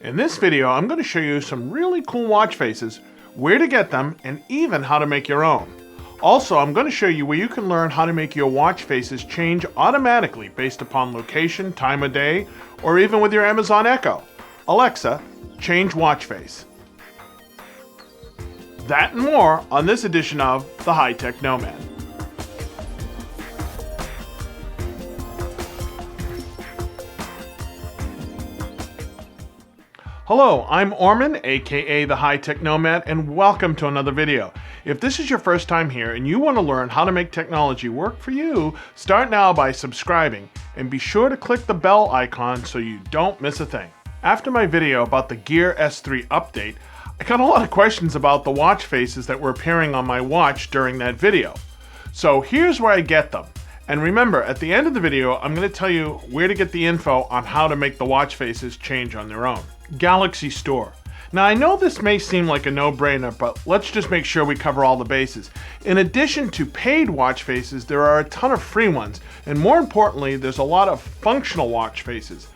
In this video, I'm going to show you some really cool watch faces, where to get them, and even how to make your own. Also, I'm going to show you where you can learn how to make your watch faces change automatically based upon location, time of day, or even with your Amazon Echo. Alexa, change watch face. That and more on this edition of the Hi Tech Nomad. Hello, I'm Orman, aka the Hi Tech Nomad, and welcome to another video. If this is your first time here and you want to learn how to make technology work for you, start now by subscribing and be sure to click the bell icon so you don't miss a thing. After my video about the Gear S3 update, I got a lot of questions about the watch faces that were appearing on my watch during that video. So here's where I get them. And remember, at the end of the video, I'm going to tell you where to get the info on how to make the watch faces change on their own. Galaxy Store. Now I know this may seem like a no-brainer, but let's just make sure we cover all the bases. In addition to paid watch faces, there are a ton of free ones, and more importantly, there's a lot of functional watch faces.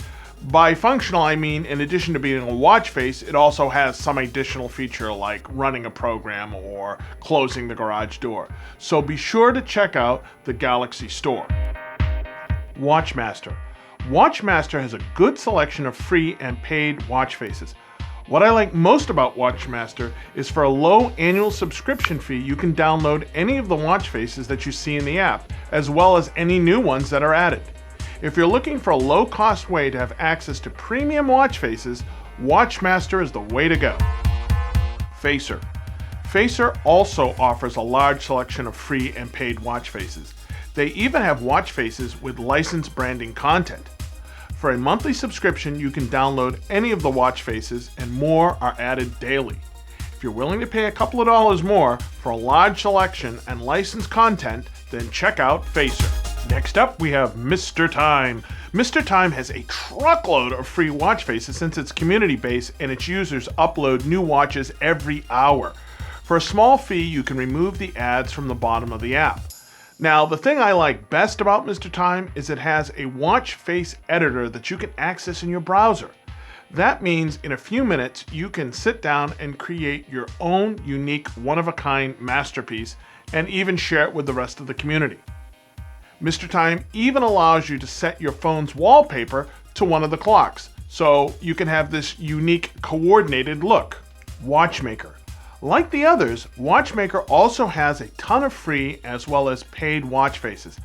By functional, I mean in addition to being a watch face, it also has some additional feature like running a program or closing the garage door. So be sure to check out the Galaxy Store. Watchmaster. Watchmaster has a good selection of free and paid watch faces. What I like most about Watchmaster is for a low annual subscription fee, you can download any of the watch faces that you see in the app, as well as any new ones that are added. If you're looking for a low-cost way to have access to premium watch faces, Watchmaster is the way to go. Facer. Facer also offers a large selection of free and paid watch faces. They even have watch faces with licensed branding content. For a monthly subscription, you can download any of the watch faces and more are added daily. If you're willing to pay a couple of dollars more for a large selection and licensed content, then check out Facer. Next up, we have MrTime. MrTime has a truckload of free watch faces since it's community-based and its users upload new watches every hour. For a small fee, you can remove the ads from the bottom of the app. Now, the thing I like best about MrTime is it has a watch face editor that you can access in your browser. That means in a few minutes, you can sit down and create your own unique, one-of-a-kind masterpiece and even share it with the rest of the community. MrTime even allows you to set your phone's wallpaper to one of the clocks, so you can have this unique coordinated look. Watchmaker. Like the others, Watchmaker also has a ton of free as well as paid watch faces.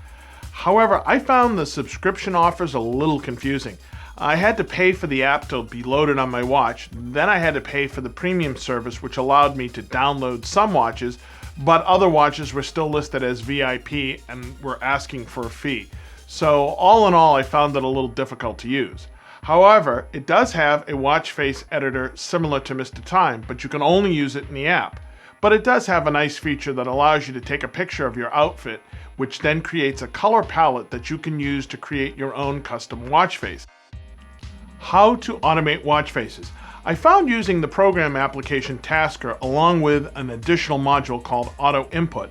However, I found the subscription offers a little confusing. I had to pay for the app to be loaded on my watch, then I had to pay for the premium service which allowed me to download some watches, but other watches were still listed as VIP and were asking for a fee. So all in all, I found it a little difficult to use. However, it does have a watch face editor similar to MrTime, but you can only use it in the app. But it does have a nice feature that allows you to take a picture of your outfit, which then creates a color palette that you can use to create your own custom watch face. How to automate watch faces. I found using the program application Tasker along with an additional module called Auto Input,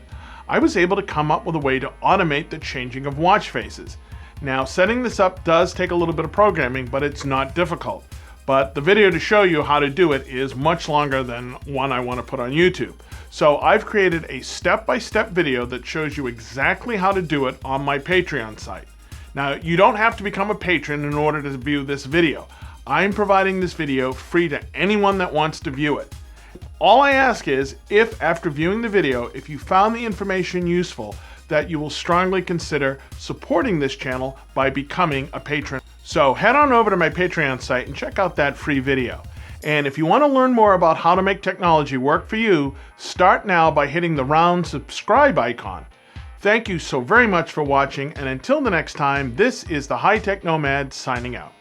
I was able to come up with a way to automate the changing of watch faces. Now, setting this up does take a little bit of programming, but it's not difficult. But the video to show you how to do it is much longer than one I want to put on YouTube. So I've created a step-by-step video that shows you exactly how to do it on my Patreon site. Now, you don't have to become a patron in order to view this video. I'm providing this video free to anyone that wants to view it. All I ask is, if after viewing the video, if you found the information useful, that you will strongly consider supporting this channel by becoming a patron. So head on over to my Patreon site and check out that free video. And if you want to learn more about how to make technology work for you, start now by hitting the round subscribe icon. Thank you so very much for watching, and until the next time, this is the Hi Tech Nomad signing out.